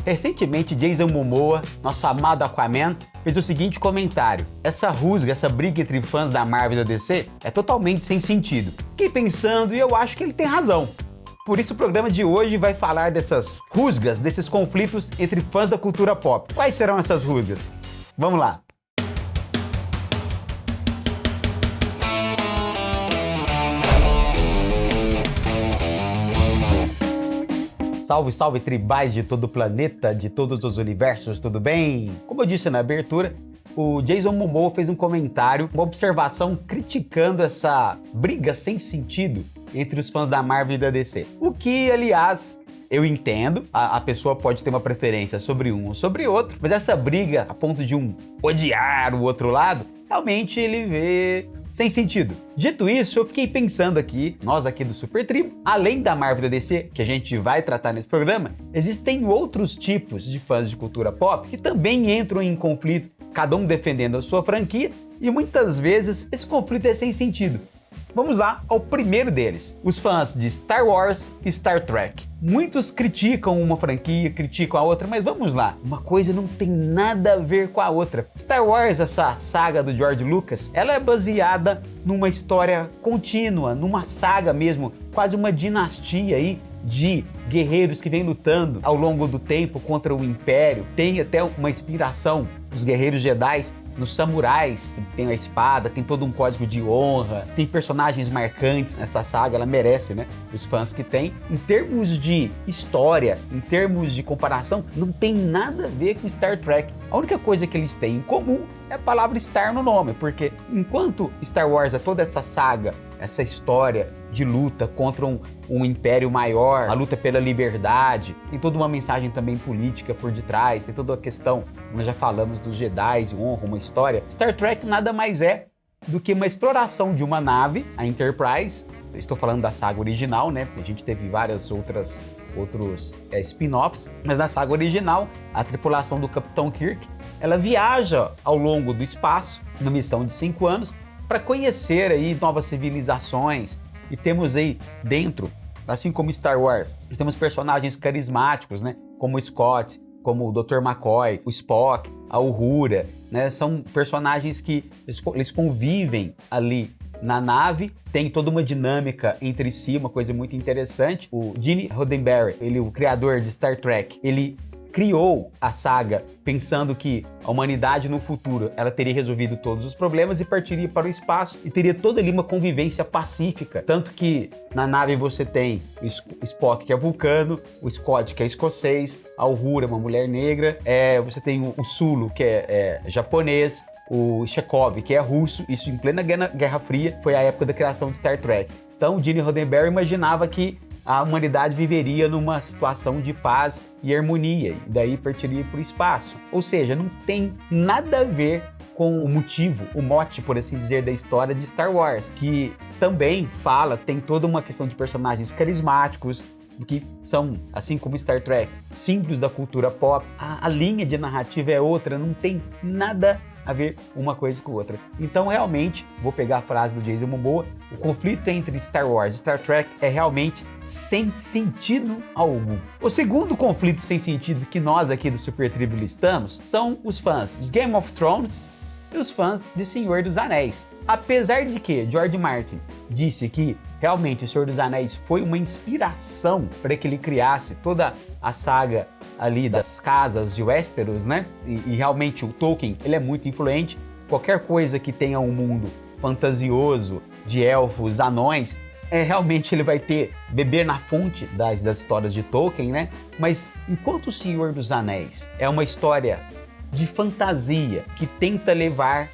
Recentemente, Jason Momoa, nosso amado Aquaman, fez o seguinte comentário: essa rusga, essa briga entre fãs da Marvel e da DC é totalmente sem sentido. Fiquei pensando e eu acho que ele tem razão. Por isso o programa de hoje vai falar dessas rusgas, desses conflitos entre fãs da cultura pop. Quais serão essas rusgas? Vamos lá! Salve, salve tribais de todo o planeta, de todos os universos, tudo bem? Como eu disse na abertura, o Jason Momoa fez um comentário, uma observação criticando essa briga sem sentido entre os fãs da Marvel e da DC. O que, aliás, eu entendo, a pessoa pode ter uma preferência sobre um ou sobre outro, mas essa briga, a ponto de um odiar o outro lado, realmente ele vê sem sentido. Dito isso, eu fiquei pensando aqui, nós aqui do Super Tribo, além da Marvel e da DC, que a gente vai tratar nesse programa, existem outros tipos de fãs de cultura pop que também entram em conflito, cada um defendendo a sua franquia, e muitas vezes esse conflito é sem sentido. Vamos lá ao primeiro deles, os fãs de Star Wars e Star Trek. Muitos criticam uma franquia, criticam a outra, mas vamos lá, uma coisa não tem nada a ver com a outra. Star Wars, essa saga do George Lucas, ela é baseada numa história contínua, numa saga mesmo, quase uma dinastia aí de guerreiros que vêm lutando ao longo do tempo contra o Império. Tem até uma inspiração dos guerreiros Jedi nos samurais, que tem a espada, tem todo um código de honra, tem personagens marcantes nessa saga, ela merece, né? Os fãs que tem. Em termos de história, em termos de comparação, não tem nada a ver com Star Trek. A única coisa que eles têm em comum é a palavra Star no nome, porque enquanto Star Wars é toda essa saga, essa história de luta contra um império maior, a luta pela liberdade, tem toda uma mensagem também política por detrás, tem toda a questão, nós já falamos dos Jedi, honra, uma história. Star Trek nada mais é do que uma exploração de uma nave, a Enterprise. Eu estou falando da saga original, né? A gente teve várias outros spin-offs, mas na saga original, a tripulação do Capitão Kirk, ela viaja ao longo do espaço, numa missão de 5 anos, para conhecer aí novas civilizações. E temos aí dentro, assim como Star Wars, temos personagens carismáticos, né? Como o Scott, como o Dr. McCoy, o Spock, a Uhura, né? São personagens que eles convivem ali na nave, tem toda uma dinâmica entre si, uma coisa muito interessante. O Gene Roddenberry, o criador de Star Trek, ele criou a saga pensando que a humanidade no futuro ela teria resolvido todos os problemas e partiria para o espaço e teria toda ali uma convivência pacífica. Tanto que na nave você tem o Spock, que é vulcano, o Scott, que é escocês, a Uhura, uma mulher negra, você tem o Sulu, que é japonês, o Chekhov, que é russo, isso em plena Guerra Fria, foi a época da criação de Star Trek. Então o Gene Roddenberry imaginava que a humanidade viveria numa situação de paz e harmonia, e daí partiria para o espaço. Ou seja, não tem nada a ver com o motivo, o mote, por assim dizer, da história de Star Wars, que também tem toda uma questão de personagens carismáticos, que são, assim como Star Trek, símbolos da cultura pop. A linha de narrativa é outra, não tem nada a ver uma coisa com outra. Então, realmente, vou pegar a frase do Jason Momoa, o conflito entre Star Wars e Star Trek é realmente sem sentido algum. O segundo conflito sem sentido que nós aqui do Super Tribo listamos são os fãs de Game of Thrones e os fãs de Senhor dos Anéis. Apesar de que George Martin disse que realmente o Senhor dos Anéis foi uma inspiração para que ele criasse toda a saga ali das casas de Westeros, né? E realmente o Tolkien, ele é muito influente. Qualquer coisa que tenha um mundo fantasioso de elfos, anões, realmente ele vai beber na fonte das histórias de Tolkien, né? Mas enquanto o Senhor dos Anéis é uma história de fantasia que tenta levar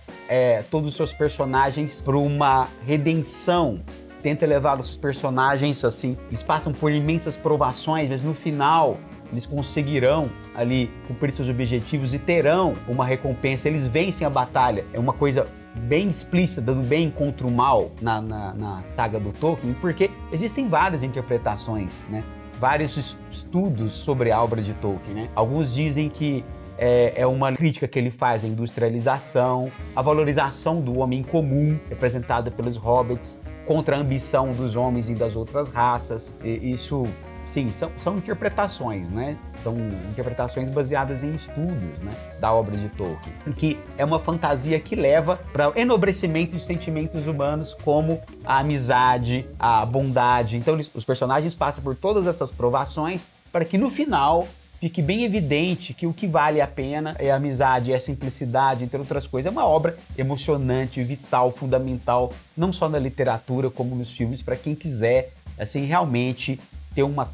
todos os seus personagens para uma redenção, tenta levar os seus personagens assim, eles passam por imensas provações, mas no final eles conseguirão ali cumprir seus objetivos e terão uma recompensa, eles vencem a batalha. É uma coisa bem explícita do bem contra o mal na saga do Tolkien, porque existem várias interpretações, né? Vários estudos sobre a obra de Tolkien, né? Alguns dizem que é uma crítica que ele faz à industrialização, à valorização do homem comum, representada pelos hobbits, contra a ambição dos homens e das outras raças. E isso sim, são interpretações, né? São interpretações baseadas em estudos, né, da obra de Tolkien, que é uma fantasia que leva para o enobrecimento de sentimentos humanos como a amizade, a bondade. Então os personagens passam por todas essas provações para que no final fique bem evidente que o que vale a pena é a amizade, é a simplicidade, entre outras coisas. É uma obra emocionante, vital, fundamental, não só na literatura como nos filmes, para quem quiser, assim, realmente ter uma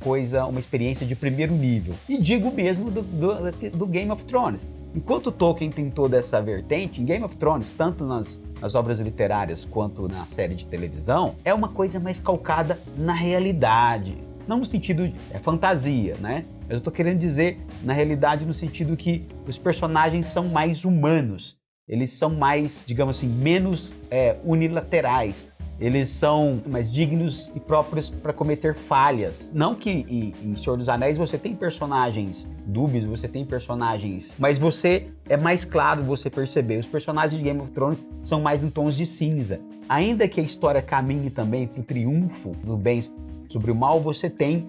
experiência de primeiro nível. E digo mesmo do Game of Thrones. Enquanto Tolkien tem toda essa vertente, em Game of Thrones, tanto nas obras literárias quanto na série de televisão, é uma coisa mais calcada na realidade. Não no sentido de fantasia, né? Mas eu tô querendo dizer, na realidade, no sentido que os personagens são mais humanos. Eles são mais, digamos assim, menos unilaterais. Eles são mais dignos e próprios para cometer falhas. Não que em Senhor dos Anéis você tem personagens dúbios, você tem personagens... Mas é mais claro você perceber. Os personagens de Game of Thrones são mais em tons de cinza. Ainda que a história caminhe também para o triunfo do bem sobre o mal, você tem,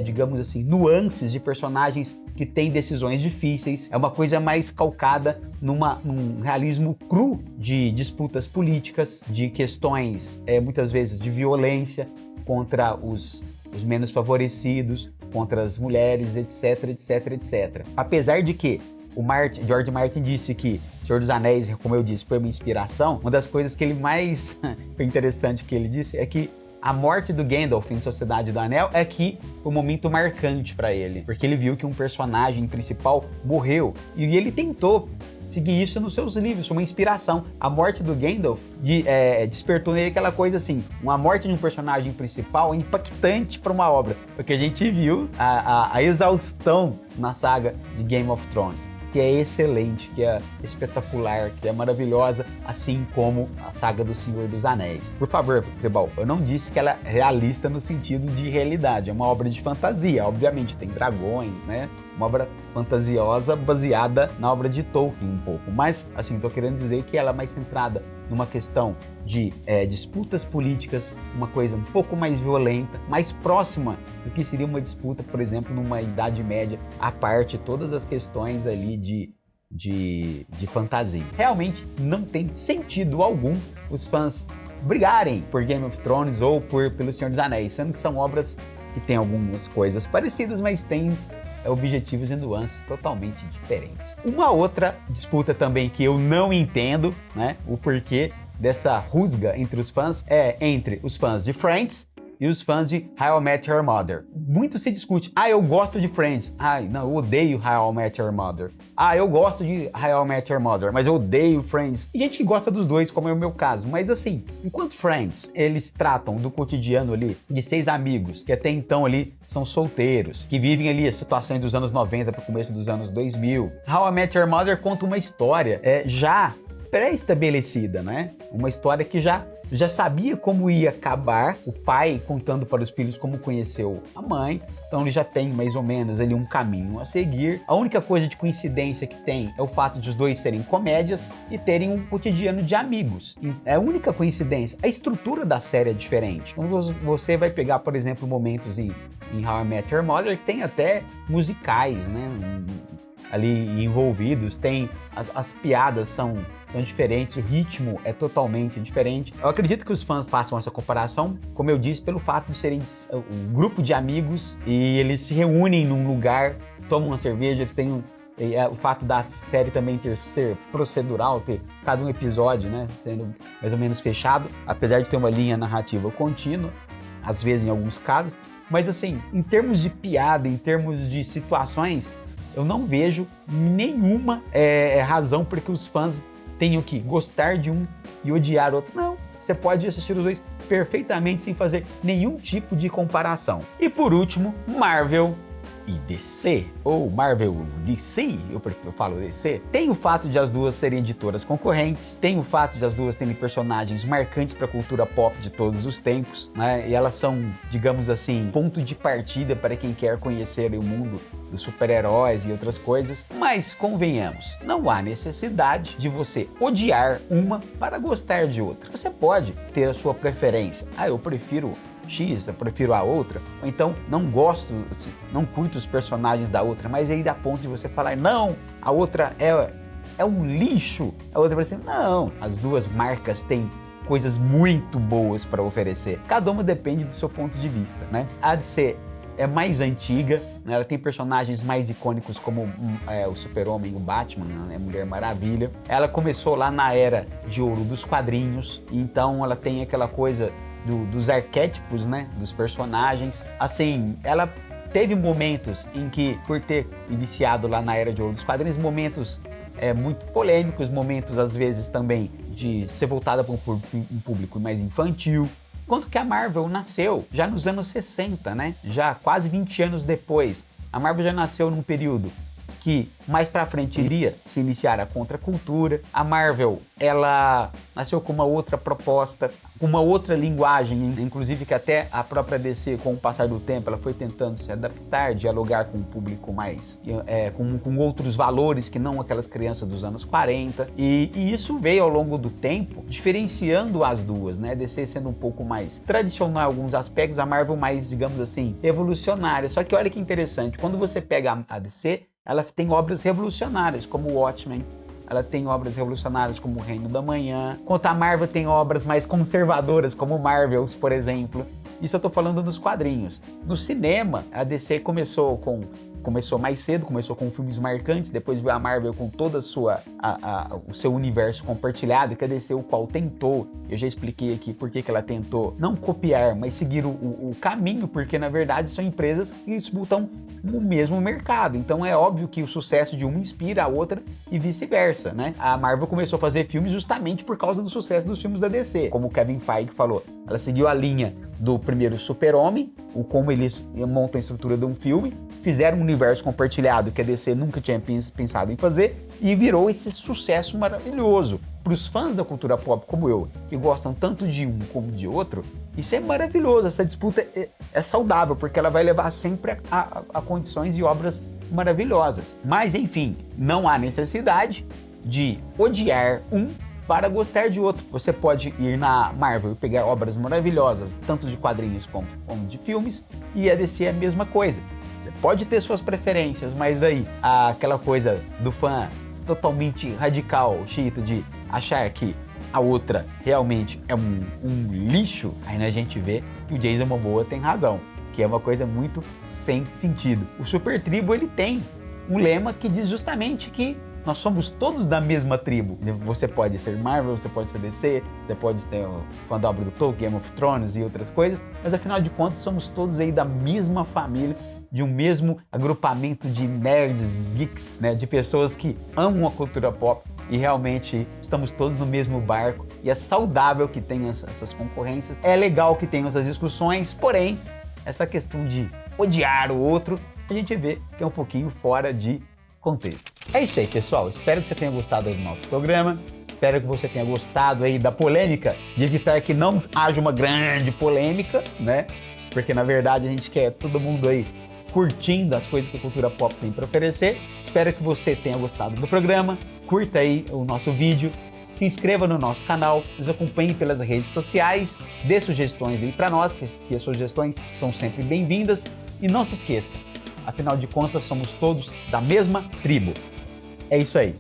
digamos assim, nuances de personagens que têm decisões difíceis. É uma coisa mais calcada num realismo cru de disputas políticas, de questões, muitas vezes, de violência contra os menos favorecidos, contra as mulheres, etc, etc, etc. Apesar de que George Martin disse que Senhor dos Anéis, como eu disse, foi uma inspiração, uma das coisas que ele mais foi interessante que ele disse é que a morte do Gandalf em Sociedade do Anel é que foi um momento marcante para ele, porque ele viu que um personagem principal morreu e ele tentou seguir isso nos seus livros, foi uma inspiração. A morte do Gandalf despertou nele aquela coisa assim, uma morte de um personagem principal impactante para uma obra, porque a gente viu a exaustão na saga de Game of Thrones, que é excelente, que é espetacular, que é maravilhosa, assim como a saga do Senhor dos Anéis. Por favor, Tribal, eu não disse que ela é realista no sentido de realidade, é uma obra de fantasia, obviamente tem dragões, né? Uma obra fantasiosa baseada na obra de Tolkien um pouco, mas assim, tô querendo dizer que ela é mais centrada numa questão de disputas políticas, uma coisa um pouco mais violenta, mais próxima do que seria uma disputa, por exemplo, numa Idade Média, à parte todas as questões ali de fantasia. Realmente não tem sentido algum os fãs brigarem por Game of Thrones ou pelo Senhor dos Anéis, sendo que são obras que têm algumas coisas parecidas, mas têm objetivos e nuances totalmente diferentes. Uma outra disputa também que eu não entendo, né, o porquê dessa rusga entre os fãs é entre os fãs de Friends e os fãs de How I Met Your Mother. Muito se discute, eu gosto de Friends, não, eu odeio How I Met Your Mother. Eu gosto de How I Met Your Mother, mas eu odeio Friends. E gente que gosta dos dois, como é o meu caso, mas assim, enquanto Friends, eles tratam do cotidiano ali de 6 amigos, que até então ali são solteiros, que vivem ali as situações dos anos 90 para o começo dos anos 2000. How I Met Your Mother conta uma história já pré-estabelecida, né? Uma história que já sabia como ia acabar, o pai contando para os filhos como conheceu a mãe, então ele já tem mais ou menos ali um caminho a seguir. A única coisa de coincidência que tem é o fato de os dois serem comédias e terem um cotidiano de amigos. É a única coincidência. A estrutura da série é diferente. Quando você vai pegar, por exemplo, momentos em How I Met Your Mother, que tem até musicais, né? Ali envolvidos, tem as piadas são diferentes, o ritmo é totalmente diferente. Eu acredito que os fãs façam essa comparação, como eu disse, pelo fato de serem um grupo de amigos e eles se reúnem num lugar, tomam uma cerveja, eles têm o fato da série também ser procedural, ter cada um episódio, né, sendo mais ou menos fechado, apesar de ter uma linha narrativa contínua, às vezes em alguns casos, mas assim, em termos de piada, em termos de situações, eu não vejo nenhuma razão para que os fãs tenham que gostar de um e odiar outro. Não, você pode assistir os dois perfeitamente sem fazer nenhum tipo de comparação. E por último, Marvel e DC, ou Marvel DC, eu falo DC, tem o fato de as duas serem editoras concorrentes, tem o fato de as duas terem personagens marcantes para a cultura pop de todos os tempos, né? E elas são, digamos assim, ponto de partida para quem quer conhecer o mundo dos super-heróis e outras coisas, mas convenhamos, não há necessidade de você odiar uma para gostar de outra. Você pode ter a sua preferência. Eu prefiro X, eu prefiro a outra, ou então não gosto, não curto os personagens da outra, mas aí dá ponto de você falar, não, a outra é um lixo, a outra vai assim, não, as duas marcas têm coisas muito boas para oferecer. Cada uma depende do seu ponto de vista, né? A DC é mais antiga, né? Ela tem personagens mais icônicos como o Super-Homem, o Batman, né? A Mulher Maravilha. Ela começou lá na era de ouro dos quadrinhos, então ela tem aquela coisa dos arquétipos, né? Dos personagens. Assim, ela teve momentos em que, por ter iniciado lá na era de ouro dos quadrinhos, momentos muito polêmicos, momentos às vezes também de ser voltada para um público mais infantil. Enquanto que a Marvel nasceu já nos anos 60, né? Já quase 20 anos depois. A Marvel já nasceu num período que mais pra frente iria se iniciar a contracultura. A Marvel, ela nasceu com uma outra proposta, com uma outra linguagem, inclusive que até a própria DC, com o passar do tempo, ela foi tentando se adaptar, dialogar com um público mais, com outros valores que não aquelas crianças dos anos 40. E isso veio ao longo do tempo, diferenciando as duas, né? A DC sendo um pouco mais tradicional em alguns aspectos, a Marvel mais, digamos assim, evolucionária. Só que olha que interessante, quando você pega a DC, ela tem obras revolucionárias, como Watchmen. Ela tem obras revolucionárias como O Reino da Manhã. Enquanto a Marvel tem obras mais conservadoras, como Marvels, por exemplo. Isso eu tô falando dos quadrinhos. No cinema, a DC começou mais cedo, começou com filmes marcantes, depois veio a Marvel com toda o seu universo compartilhado, que a DC o qual tentou, eu já expliquei aqui por que ela tentou não copiar, mas seguir o caminho, porque na verdade são empresas que disputam o mesmo mercado, então é óbvio que o sucesso de uma inspira a outra e vice-versa, né? A Marvel começou a fazer filmes justamente por causa do sucesso dos filmes da DC, como o Kevin Feige falou, ela seguiu a linha do primeiro Super-Homem, como ele monta a estrutura de um filme, fizeram um universo compartilhado que a DC nunca tinha pensado em fazer e virou esse sucesso maravilhoso. Para os fãs da cultura pop como eu, que gostam tanto de um como de outro, isso é maravilhoso, essa disputa é saudável, porque ela vai levar sempre a condições e obras maravilhosas. Mas enfim, não há necessidade de odiar um para gostar de outro. Você pode ir na Marvel e pegar obras maravilhosas, tanto de quadrinhos como de filmes, e a DC é a mesma coisa. Você pode ter suas preferências, mas daí aquela coisa do fã totalmente radical, xiita, de achar que a outra realmente é um lixo, aí a gente vê que o Jason Momoa tem razão, que é uma coisa muito sem sentido. O Super Tribo, ele tem um lema que diz justamente que nós somos todos da mesma tribo. Você pode ser Marvel, você pode ser DC, você pode ter o fã da obra do Tolkien, Game of Thrones e outras coisas, mas afinal de contas somos todos aí da mesma família, de um mesmo agrupamento de nerds, geeks, né, de pessoas que amam a cultura pop e realmente estamos todos no mesmo barco. E é saudável que tenham essas concorrências, é legal que tenham essas discussões, porém, essa questão de odiar o outro, a gente vê que é um pouquinho fora de contexto. É isso aí, pessoal. Espero que você tenha gostado do nosso programa. Espero que você tenha gostado aí da polêmica, de evitar que não haja uma grande polêmica, né? Porque na verdade a gente quer todo mundo aí curtindo as coisas que a cultura pop tem para oferecer. Espero que você tenha gostado do programa. Curta aí o nosso vídeo, se inscreva no nosso canal, nos acompanhe pelas redes sociais, dê sugestões aí para nós, que as sugestões são sempre bem-vindas. E não se esqueça, afinal de contas somos todos da mesma tribo. É isso aí.